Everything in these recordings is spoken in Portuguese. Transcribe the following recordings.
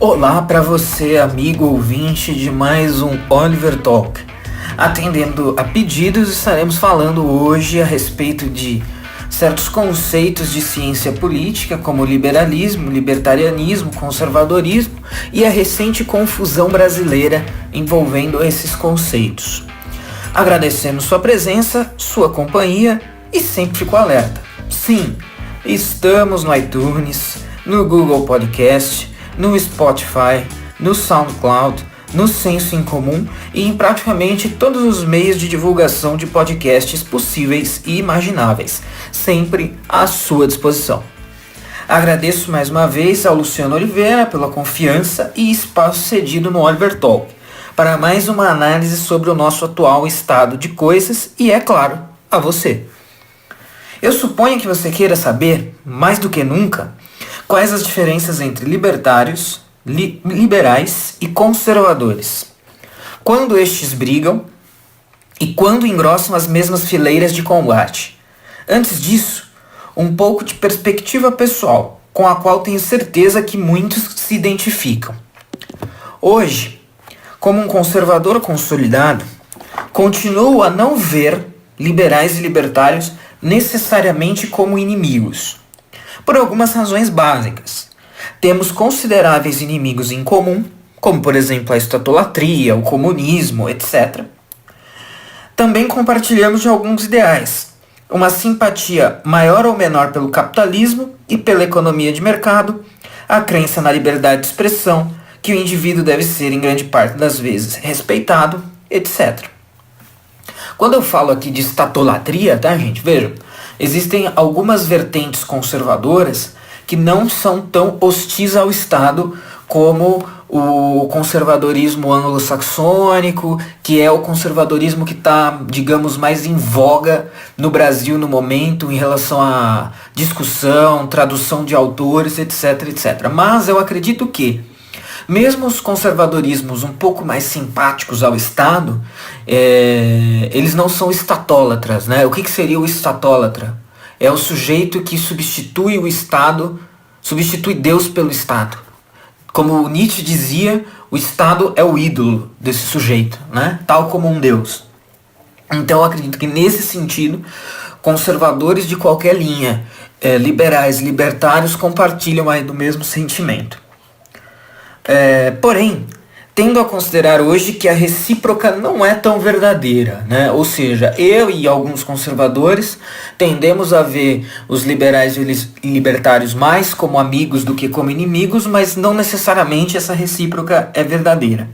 Olá para você, amigo ouvinte de mais um Oliver Talk. Atendendo a pedidos, estaremos falando hoje a respeito de certos conceitos de ciência política, como liberalismo, libertarianismo, conservadorismo e a recente confusão brasileira envolvendo esses conceitos. Agradecemos sua presença, sua companhia e sempre fico alerta. Sim, estamos no iTunes, no Google Podcast, no Spotify, no SoundCloud, no Senso em Comum e em praticamente todos os meios de divulgação de podcasts possíveis e imagináveis, sempre à sua disposição. Agradeço mais uma vez ao Luciano Oliveira pela confiança e espaço cedido no Oliver Talk, para mais uma análise sobre o nosso atual estado de coisas e, é claro, a você. Eu suponho que você queira saber, mais do que nunca, quais as diferenças entre libertários, liberais e conservadores, quando estes brigam e quando engrossam as mesmas fileiras de combate. Antes disso, um pouco de perspectiva pessoal, com a qual tenho certeza que muitos se identificam. Hoje, como um conservador consolidado, continuo a não ver liberais e libertários necessariamente como inimigos, por algumas razões básicas. Temos consideráveis inimigos em comum, como por exemplo a estatololatria, o comunismo, etc. Também compartilhamos de alguns ideais, uma simpatia maior ou menor pelo capitalismo e pela economia de mercado, a crença na liberdade de expressão, que o indivíduo deve ser em grande parte das vezes respeitado, etc. Quando eu falo aqui de estatolatria, tá, gente? Vejam, existem algumas vertentes conservadoras que não são tão hostis ao Estado como o conservadorismo anglo-saxônico, que é o conservadorismo que está, digamos, mais em voga no Brasil no momento em relação à discussão, tradução de autores, etc, etc. Mas eu acredito que mesmo os conservadorismos um pouco mais simpáticos ao Estado, eles não são estatólatras, né? O que seria o estatólatra? É o sujeito que substitui o Estado, substitui Deus pelo Estado. Como Nietzsche dizia, o Estado é o ídolo desse sujeito, né? Tal como um Deus. Então eu acredito que nesse sentido, conservadores de qualquer linha, liberais, libertários, compartilham aí do mesmo sentimento. Porém, tendo a considerar hoje que a recíproca não é tão verdadeira, né? Ou seja, eu e alguns conservadores tendemos a ver os liberais e libertários mais como amigos do que como inimigos, mas não necessariamente essa recíproca é verdadeira.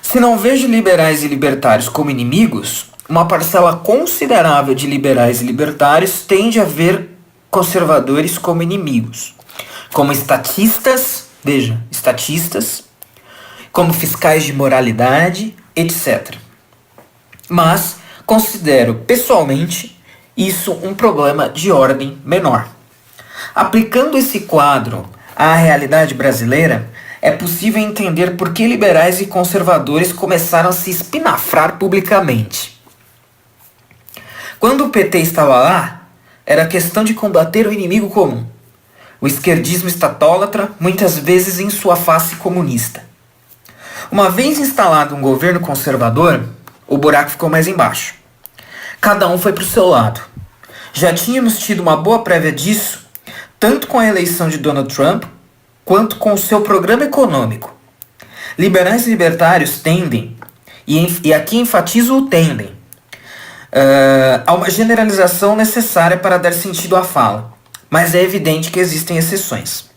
Se não vejo liberais e libertários como inimigos, uma parcela considerável de liberais e libertários tende a ver conservadores como inimigos, como estatistas, como fiscais de moralidade, etc. Mas considero, pessoalmente, isso um problema de ordem menor. Aplicando esse quadro à realidade brasileira, é possível entender por que liberais e conservadores começaram a se espinafrar publicamente. Quando o PT estava lá, era questão de combater o inimigo comum, o esquerdismo estatólatra, muitas vezes em sua face comunista. Uma vez instalado um governo conservador, o buraco ficou mais embaixo. Cada um foi para o seu lado. Já tínhamos tido uma boa prévia disso, tanto com a eleição de Donald Trump, quanto com o seu programa econômico. Liberais e libertários tendem, e aqui enfatizo o tendem, a uma generalização necessária para dar sentido à fala, mas é evidente que existem exceções.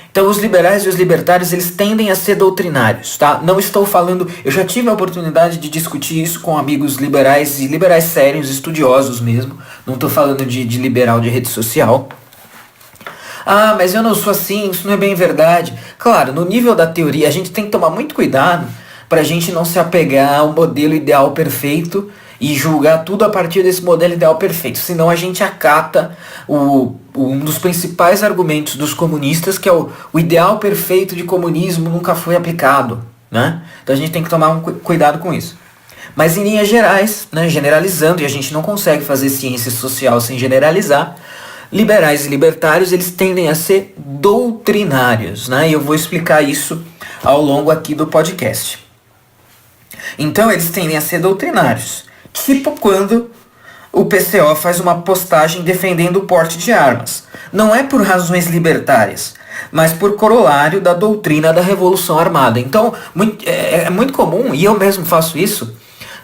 Então os liberais e os libertários, eles tendem a ser doutrinários, tá? Não estou falando... Eu já tive a oportunidade de discutir isso com amigos liberais e liberais sérios, estudiosos mesmo. Não estou falando de liberal de rede social. Ah, mas eu não sou assim, isso não é bem verdade. Claro, no nível da teoria, a gente tem que tomar muito cuidado para a gente não se apegar ao modelo ideal perfeito e julgar tudo a partir desse modelo ideal perfeito. Senão a gente acata um dos principais argumentos dos comunistas, que é o ideal perfeito de comunismo nunca foi aplicado, né? Então a gente tem que tomar cuidado com isso. Mas em linhas gerais, né, generalizando, e a gente não consegue fazer ciência social sem generalizar, liberais e libertários, eles tendem a ser doutrinários, né? E eu vou explicar isso ao longo aqui do podcast. Então eles tendem a ser doutrinários, tipo quando o PCO faz uma postagem defendendo o porte de armas. Não é por razões libertárias, mas por corolário da doutrina da Revolução Armada. Então é muito comum, e eu mesmo faço isso,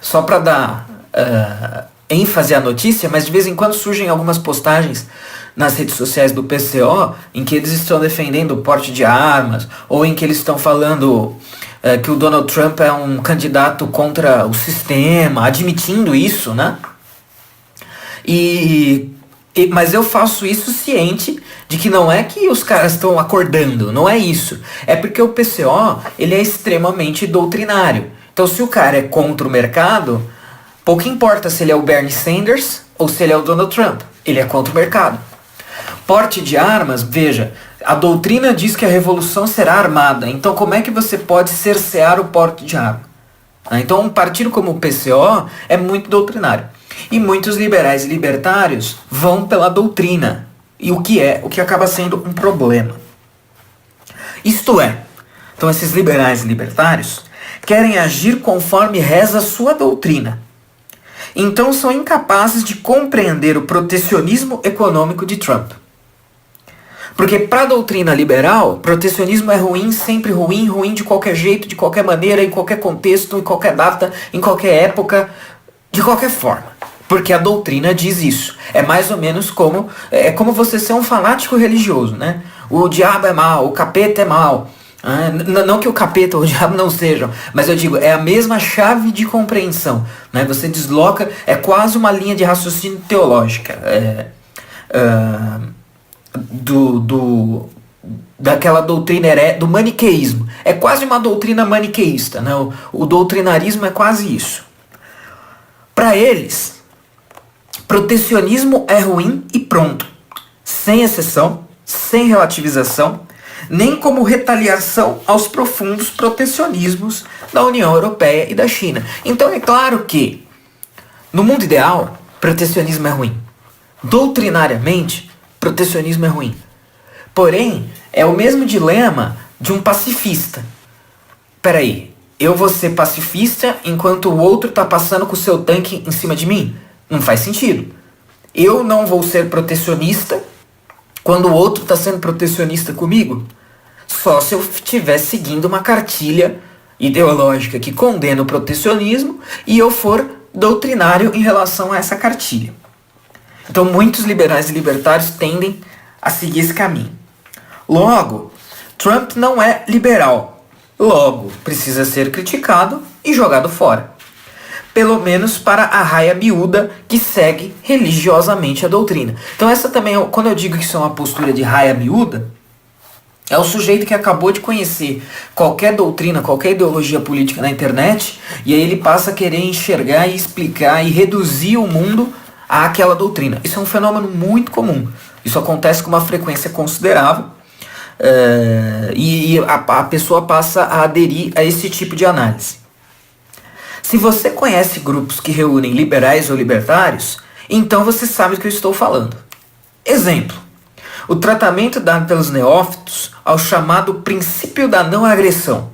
só para dar ênfase à notícia, mas de vez em quando surgem algumas postagens nas redes sociais do PCO em que eles estão defendendo o porte de armas, ou em que eles estão falando que o Donald Trump é um candidato contra o sistema, admitindo isso, né? Mas eu faço isso ciente de que não é que os caras estão acordando, não é isso. É porque o PCO, ele é extremamente doutrinário. Então se o cara é contra o mercado, pouco importa se ele é o Bernie Sanders ou se ele é o Donald Trump. Ele é contra o mercado. Porte de armas, veja, a doutrina diz que a revolução será armada. Então como é que você pode cercear o porte de arma? Então um partido como o PCO é muito doutrinário. E muitos liberais e libertários vão pela doutrina. E o que acaba sendo um problema. Isto é, então esses liberais e libertários querem agir conforme reza a sua doutrina. Então são incapazes de compreender o protecionismo econômico de Trump. Porque para a doutrina liberal, protecionismo é ruim, sempre ruim, ruim de qualquer jeito, de qualquer maneira, em qualquer contexto, em qualquer data, em qualquer época, de qualquer forma. Porque a doutrina diz isso. É mais ou menos como você ser um fanático religioso, né? O diabo é mau, o capeta é mau. Não que o capeta ou o diabo não sejam, mas eu digo, é a mesma chave de compreensão, né? Você desloca, é quase uma linha de raciocínio teológica daquela doutrina do maniqueísmo. É quase uma doutrina maniqueísta, né? O doutrinarismo é quase isso. Para eles, protecionismo é ruim e pronto, sem exceção, sem relativização, nem como retaliação aos profundos protecionismos da União Europeia e da China. Então é claro que, no mundo ideal, protecionismo é ruim. Doutrinariamente, protecionismo é ruim. Porém, é o mesmo dilema de um pacifista. Peraí, eu vou ser pacifista enquanto o outro está passando com o seu tanque em cima de mim? Não faz sentido. Eu não vou ser protecionista quando o outro está sendo protecionista comigo? Só se eu estiver seguindo uma cartilha ideológica que condena o protecionismo e eu for doutrinário em relação a essa cartilha. Então muitos liberais e libertários tendem a seguir esse caminho. Logo, Trump não é liberal. Logo, precisa ser criticado e jogado fora. Pelo menos para a raia miúda que segue religiosamente a doutrina. Então essa também, quando eu digo que isso é uma postura de raia miúda, é o sujeito que acabou de conhecer qualquer doutrina, qualquer ideologia política na internet, e aí ele passa a querer enxergar e explicar e reduzir o mundo àquela doutrina. Isso é um fenômeno muito comum. Isso acontece com uma frequência considerável, e a pessoa passa a aderir a esse tipo de análise. Se você conhece grupos que reúnem liberais ou libertários, então você sabe do que eu estou falando. Exemplo: o tratamento dado pelos neófitos ao chamado princípio da não agressão.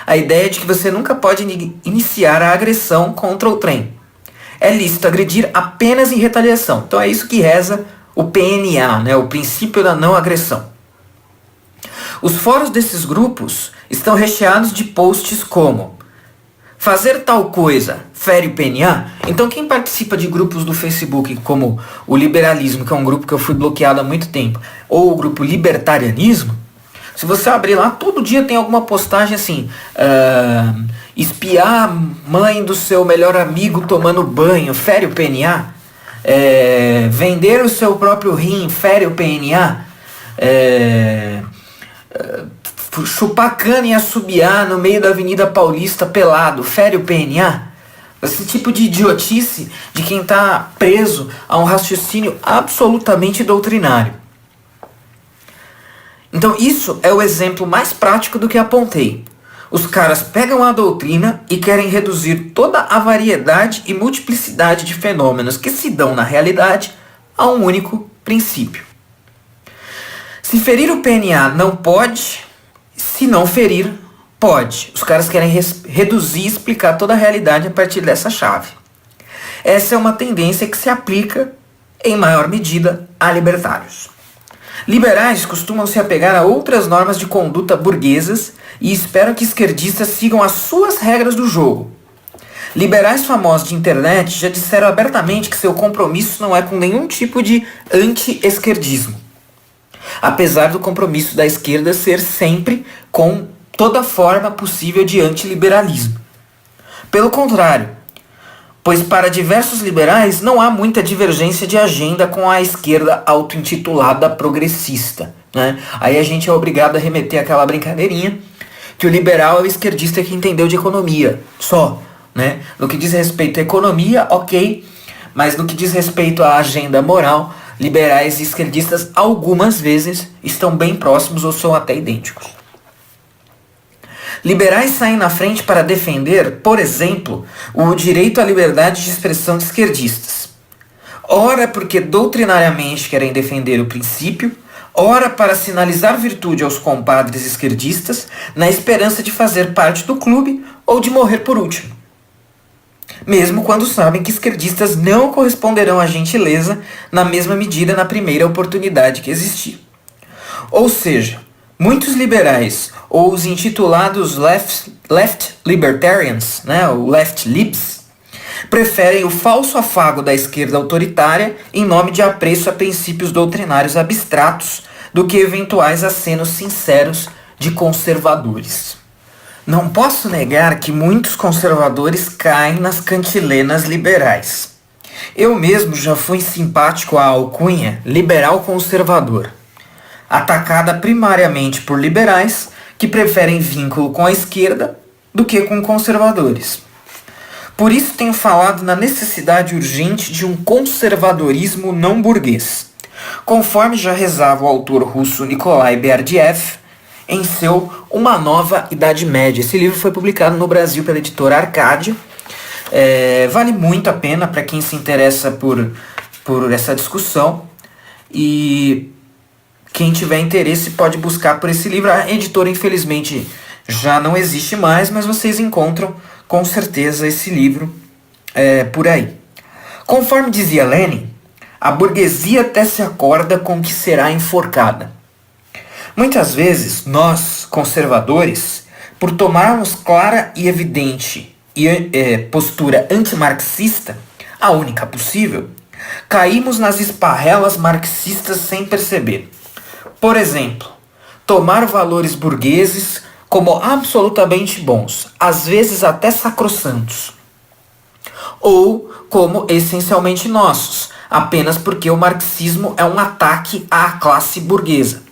A ideia de que você nunca pode iniciar a agressão contra o trem. É lícito agredir apenas em retaliação. Então é isso que reza o PNA, né? O princípio da não agressão. Os fóruns desses grupos estão recheados de posts como: fazer tal coisa fere o PNA? Então quem participa de grupos do Facebook como o Liberalismo, que é um grupo que eu fui bloqueado há muito tempo, ou o grupo Libertarianismo, se você abrir lá, todo dia tem alguma postagem assim: espiar a mãe do seu melhor amigo tomando banho fere o PNA? Vender o seu próprio rim fere o PNA? Chupar cana e assobiar no meio da Avenida Paulista pelado fere o PNA? Esse tipo de idiotice de quem está preso a um raciocínio absolutamente doutrinário. Então isso é o exemplo mais prático do que apontei. Os caras pegam a doutrina e querem reduzir toda a variedade e multiplicidade de fenômenos que se dão na realidade a um único princípio. Se ferir o PNA não pode, se não ferir, pode. Os caras querem reduzir e explicar toda a realidade a partir dessa chave. Essa é uma tendência que se aplica, em maior medida, a libertários. Liberais costumam se apegar a outras normas de conduta burguesas e esperam que esquerdistas sigam as suas regras do jogo. Liberais famosos de internet já disseram abertamente que seu compromisso não é com nenhum tipo de anti-esquerdismo, apesar do compromisso da esquerda ser sempre com toda forma possível de antiliberalismo. Pelo contrário, pois para diversos liberais não há muita divergência de agenda com a esquerda auto-intitulada progressista, né? Aí a gente é obrigado a remeter àquela brincadeirinha que o liberal é o esquerdista que entendeu de economia, só, né? No que diz respeito à economia, ok, mas no que diz respeito à agenda moral, liberais e esquerdistas algumas vezes estão bem próximos ou são até idênticos. Liberais saem na frente para defender, por exemplo, o direito à liberdade de expressão de esquerdistas. Ora porque doutrinariamente querem defender o princípio, ora para sinalizar virtude aos compadres esquerdistas, na esperança de fazer parte do clube ou de morrer por último. Mesmo quando sabem que esquerdistas não corresponderão à gentileza na mesma medida na primeira oportunidade que existir. Ou seja, muitos liberais, ou os intitulados left libertarians, né, ou left libs, preferem o falso afago da esquerda autoritária em nome de apreço a princípios doutrinários abstratos do que eventuais acenos sinceros de conservadores. Não posso negar que muitos conservadores caem nas cantilenas liberais. Eu mesmo já fui simpático à alcunha liberal conservador, atacada primariamente por liberais que preferem vínculo com a esquerda do que com conservadores. Por isso tenho falado na necessidade urgente de um conservadorismo não burguês, conforme já rezava o autor russo Nikolai Berdyaev em seu Uma Nova Idade Média. Esse livro foi publicado no Brasil pela editora Arcádia. Vale muito a pena para quem se interessa por essa discussão, e quem tiver interesse pode buscar por esse livro. A editora infelizmente já não existe mais, mas vocês encontram com certeza esse livro por aí. Conforme dizia Lenin, a burguesia até se acorda com que será enforcada. Muitas vezes nós, conservadores, por tomarmos clara e evidente postura antimarxista, a única possível, caímos nas esparrelas marxistas sem perceber. Por exemplo, tomar valores burgueses como absolutamente bons, às vezes até sacrossantos, ou como essencialmente nossos, apenas porque o marxismo é um ataque à classe burguesa.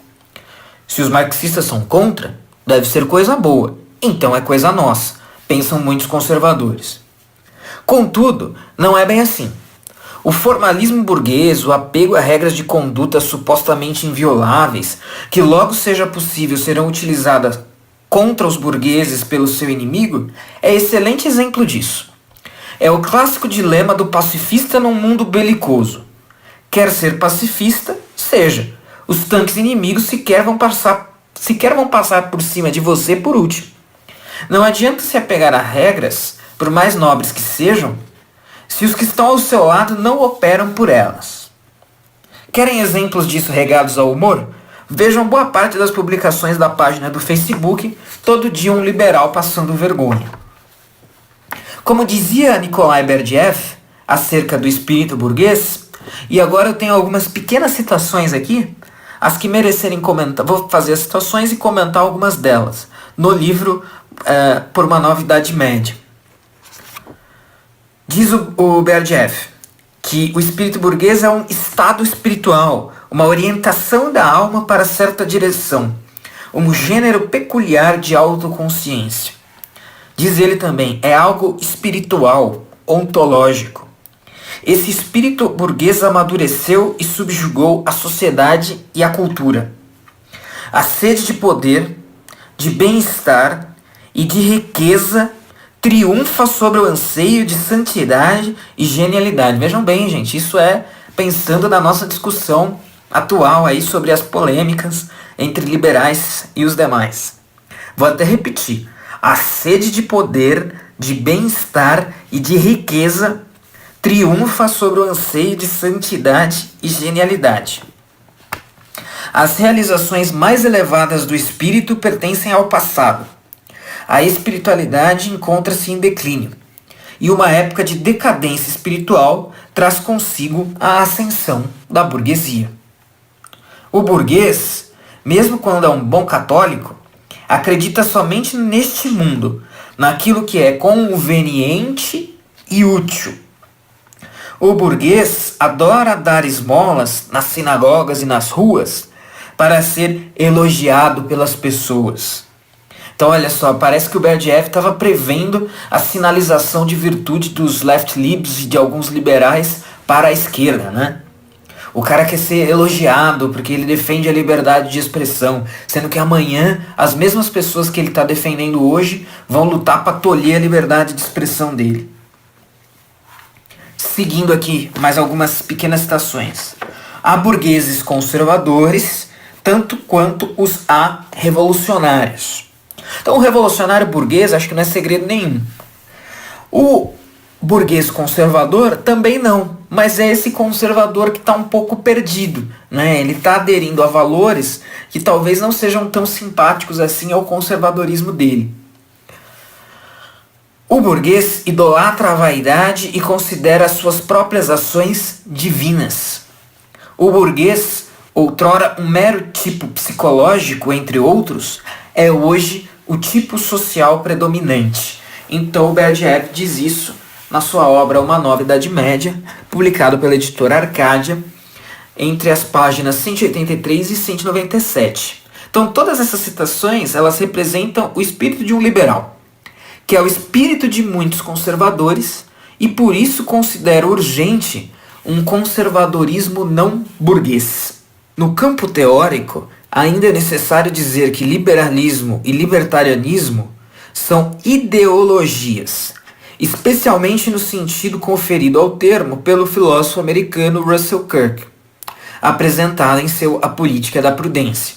Se os marxistas são contra, deve ser coisa boa, então é coisa nossa, pensam muitos conservadores. Contudo, não é bem assim. O formalismo burguês, o apego a regras de conduta supostamente invioláveis, que logo seja possível serão utilizadas contra os burgueses pelo seu inimigo, é excelente exemplo disso. É o clássico dilema do pacifista num mundo belicoso. Quer ser pacifista? Seja. Os tanques inimigos sequer vão passar por cima de você por último. Não adianta se apegar a regras, por mais nobres que sejam, se os que estão ao seu lado não operam por elas. Querem exemplos disso regados ao humor? Vejam boa parte das publicações da página do Facebook, todo dia um liberal passando vergonha. Como dizia Nikolai Berdyaev acerca do espírito burguês, e agora eu tenho algumas pequenas citações aqui, as que merecerem comentar. Vou fazer as citações e comentar algumas delas no livro Por uma Nova Idade Média. Diz o Berdyaev que o espírito burguês é um estado espiritual, uma orientação da alma para certa direção, um gênero peculiar de autoconsciência. Diz ele também, é algo espiritual, ontológico. Esse espírito burguês amadureceu e subjugou a sociedade e a cultura. A sede de poder, de bem-estar e de riqueza triunfa sobre o anseio de santidade e genialidade. Vejam bem, gente, isso é pensando na nossa discussão atual aí sobre as polêmicas entre liberais e os demais. Vou até repetir. A sede de poder, de bem-estar e de riqueza triunfa sobre o anseio de santidade e genialidade. As realizações mais elevadas do espírito pertencem ao passado. A espiritualidade encontra-se em declínio, e uma época de decadência espiritual traz consigo a ascensão da burguesia. O burguês, mesmo quando é um bom católico, acredita somente neste mundo, naquilo que é conveniente e útil. O burguês adora dar esmolas nas sinagogas e nas ruas para ser elogiado pelas pessoas. Então olha só, parece que o Berdyaev estava prevendo a sinalização de virtude dos left-libs e de alguns liberais para a esquerda, né? O cara quer ser elogiado porque ele defende a liberdade de expressão, sendo que amanhã as mesmas pessoas que ele está defendendo hoje vão lutar para tolher a liberdade de expressão dele. Seguindo aqui mais algumas pequenas citações. Há burgueses conservadores, tanto quanto os há revolucionários. Então o revolucionário burguês acho que não é segredo nenhum. O burguês conservador também não, mas é esse conservador que está um pouco perdido, né? Ele está aderindo a valores que talvez não sejam tão simpáticos assim ao conservadorismo dele. O burguês idolatra a vaidade e considera as suas próprias ações divinas. O burguês, outrora um mero tipo psicológico, entre outros, é hoje o tipo social predominante. Então o Berdyaev diz isso na sua obra Uma Nova Idade Média, publicado pela editora Arcádia, entre as páginas 183 e 197. Então todas essas citações, elas representam o espírito de um liberal, que é o espírito de muitos conservadores, e por isso considera urgente um conservadorismo não burguês. No campo teórico, ainda é necessário dizer que liberalismo e libertarianismo são ideologias, especialmente no sentido conferido ao termo pelo filósofo americano Russell Kirk, apresentado em seu A Política da Prudência.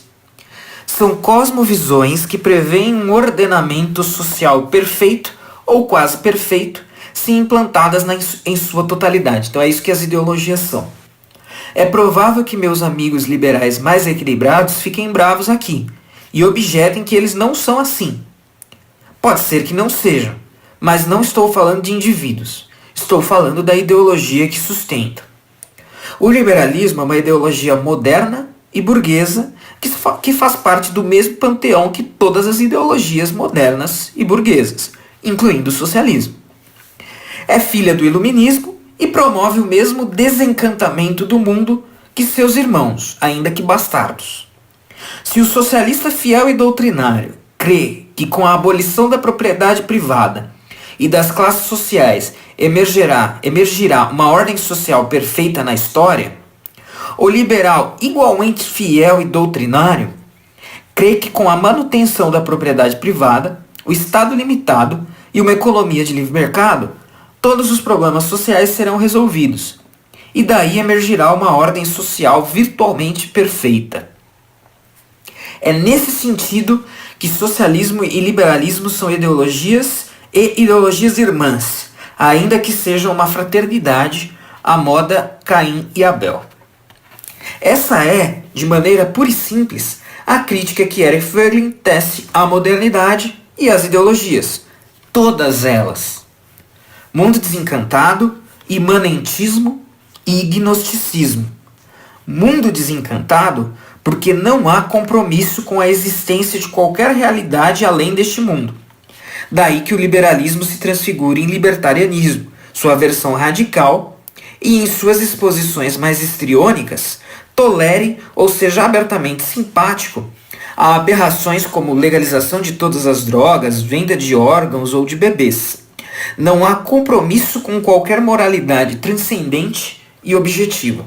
São cosmovisões que prevêem um ordenamento social perfeito ou quase perfeito, se implantadas em sua totalidade. Então é isso que as ideologias são. É provável que meus amigos liberais mais equilibrados fiquem bravos aqui e objetem que eles não são assim. Pode ser que não sejam, mas não estou falando de indivíduos. Estou falando da ideologia que sustenta. O liberalismo é uma ideologia moderna e burguesa que faz parte do mesmo panteão que todas as ideologias modernas e burguesas, incluindo o socialismo. É filha do iluminismo e promove o mesmo desencantamento do mundo que seus irmãos, ainda que bastardos. Se o socialista fiel e doutrinário crê que com a abolição da propriedade privada e das classes sociais emergirá uma ordem social perfeita na história, o liberal igualmente fiel e doutrinário crê que com a manutenção da propriedade privada, o Estado limitado e uma economia de livre mercado, todos os problemas sociais serão resolvidos, e daí emergirá uma ordem social virtualmente perfeita. É nesse sentido que socialismo e liberalismo são ideologias e ideologias irmãs, ainda que sejam uma fraternidade à moda Caim e Abel. Essa é, de maneira pura e simples, a crítica que Eric Voegelin tece à modernidade e às ideologias, todas elas. Mundo desencantado, imanentismo e gnosticismo. Mundo desencantado porque não há compromisso com a existência de qualquer realidade além deste mundo. Daí que o liberalismo se transfigura em libertarianismo, sua versão radical, e em suas exposições mais histriônicas, tolere ou seja abertamente simpático a aberrações como legalização de todas as drogas, venda de órgãos ou de bebês. Não há compromisso com qualquer moralidade transcendente e objetiva.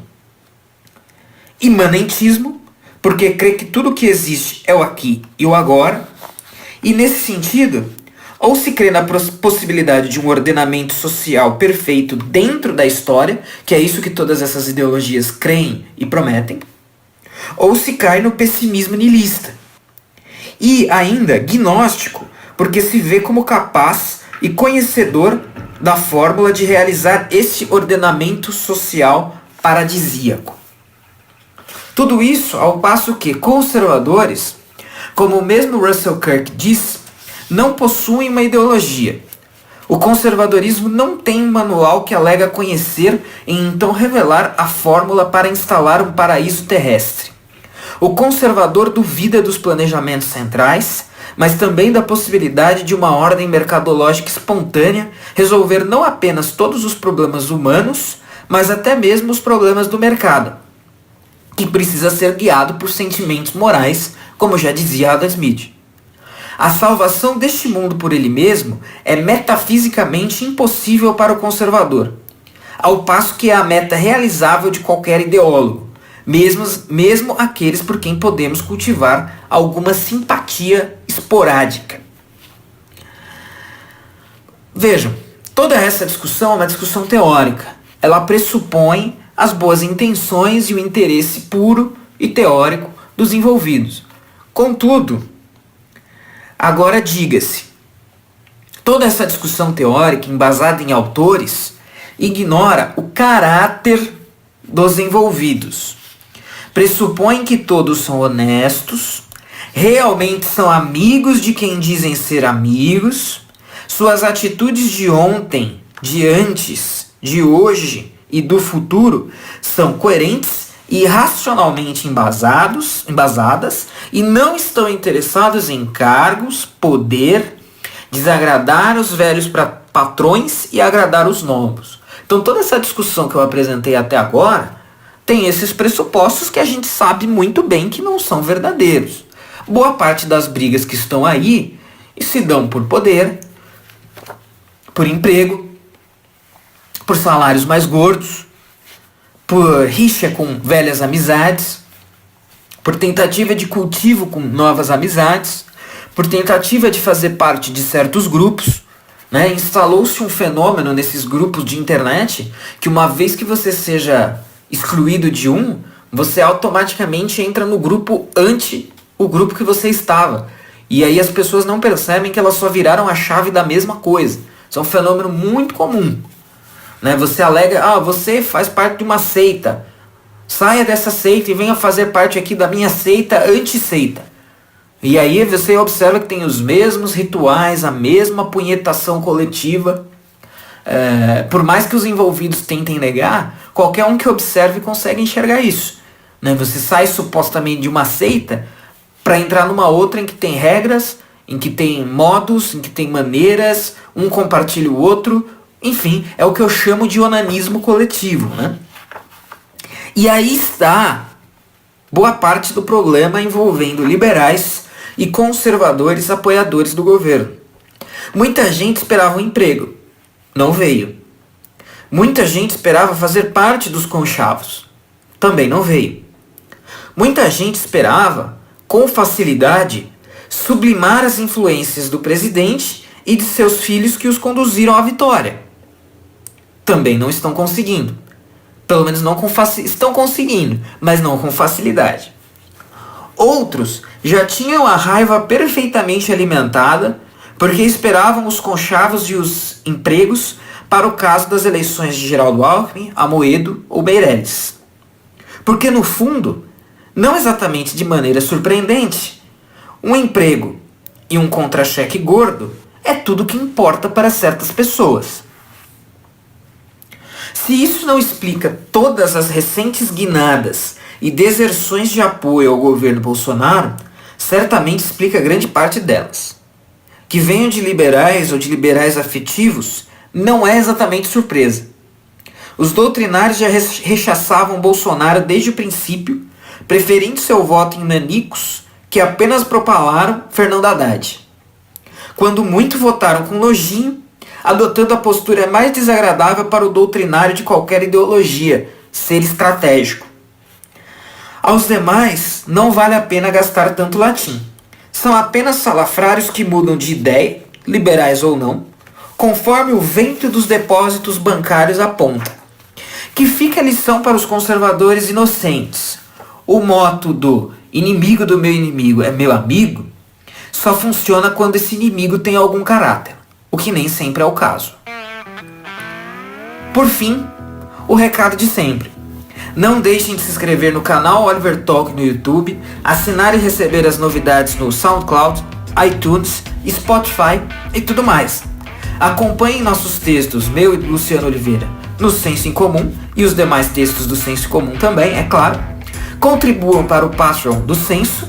Imanentismo, porque crê que tudo o que existe é o aqui e o agora, e nesse sentido, ou se crê na possibilidade de um ordenamento social perfeito dentro da história, que é isso que todas essas ideologias creem e prometem, ou se cai no pessimismo niilista. E ainda gnóstico, porque se vê como capaz e conhecedor da fórmula de realizar esse ordenamento social paradisíaco. Tudo isso ao passo que conservadores, como o mesmo Russell Kirk diz, não possuem uma ideologia. O conservadorismo não tem um manual que alega conhecer e então revelar a fórmula para instalar um paraíso terrestre. O conservador duvida dos planejamentos centrais, mas também da possibilidade de uma ordem mercadológica espontânea resolver não apenas todos os problemas humanos, mas até mesmo os problemas do mercado, que precisa ser guiado por sentimentos morais, como já dizia Adam Smith. A salvação deste mundo por ele mesmo é metafisicamente impossível para o conservador, ao passo que é a meta realizável de qualquer ideólogo, mesmo aqueles por quem podemos cultivar alguma simpatia esporádica. Vejam, toda essa discussão é uma discussão teórica. Ela pressupõe as boas intenções e o interesse puro e teórico dos envolvidos. Contudo, agora diga-se, toda essa discussão teórica embasada em autores ignora o caráter dos envolvidos. Pressupõe que todos são honestos, realmente são amigos de quem dizem ser amigos, suas atitudes de ontem, de antes, de hoje e do futuro são coerentes e racionalmente embasadas e não estão interessados em cargos, poder, desagradar os velhos patrões e agradar os novos. Então toda essa discussão que eu apresentei até agora tem esses pressupostos que a gente sabe muito bem que não são verdadeiros. Boa parte das brigas que estão aí se dão por poder, por emprego, por salários mais gordos, por rixa com velhas amizades, por tentativa de cultivo com novas amizades, por tentativa de fazer parte de certos grupos, né? Instalou-se um fenômeno nesses grupos de internet que uma vez que você seja excluído de um, você automaticamente entra no grupo o grupo que você estava. E aí as pessoas não percebem que elas só viraram a chave da mesma coisa. Isso é um fenômeno muito comum. Né? Você alega, você faz parte de uma seita. Saia dessa seita e venha fazer parte aqui da minha seita anti-seita. E aí você observa que tem os mesmos rituais, a mesma punhetação coletiva. Por mais que os envolvidos tentem negar, qualquer um que observe consegue enxergar isso. Né? Você sai supostamente de uma seita para entrar numa outra em que tem regras, em que tem modos, em que tem maneiras, um compartilha o outro. Enfim, é o que eu chamo de onanismo coletivo. Né? E aí está boa parte do problema envolvendo liberais e conservadores apoiadores do governo. Muita gente esperava um emprego. Não veio. Muita gente esperava fazer parte dos conchavos. Também não veio. Muita gente esperava, com facilidade, sublimar as influências do presidente e de seus filhos que os conduziram à vitória. Também não estão conseguindo. Pelo menos não estão conseguindo, mas não com facilidade. Outros já tinham a raiva perfeitamente alimentada porque esperavam os conchavos e os empregos para o caso das eleições de Geraldo Alckmin, Amoedo ou Meirelles. Porque no fundo, não exatamente de maneira surpreendente, um emprego e um contra-cheque gordo é tudo que importa para certas pessoas. Se isso não explica todas as recentes guinadas e deserções de apoio ao governo Bolsonaro, certamente explica grande parte delas. Que venham de liberais ou de liberais afetivos não é exatamente surpresa. Os doutrinários já rechaçavam Bolsonaro desde o princípio, preferindo seu voto em nanicos que apenas propalaram Fernando Haddad. Quando muito votaram com nojinho, adotando a postura mais desagradável para o doutrinário de qualquer ideologia, ser estratégico. Aos demais, não vale a pena gastar tanto latim. São apenas salafrários que mudam de ideia, liberais ou não, conforme o vento dos depósitos bancários aponta. Que fica a lição para os conservadores inocentes. O moto do inimigo do meu inimigo é meu amigo só funciona quando esse inimigo tem algum caráter, o que nem sempre é o caso. Por fim, o recado de sempre. Não deixem de se inscrever no canal Oliver Talk no YouTube, assinar e receber as novidades no SoundCloud, iTunes, Spotify e tudo mais. Acompanhem nossos textos, meu e do Luciano Oliveira, no Senso em Comum e os demais textos do Senso em Comum também, é claro. Contribuam para o Patreon do Senso,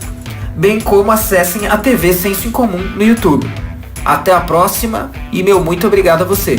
bem como acessem a TV Senso em Comum no YouTube. Até a próxima e meu muito obrigado a você.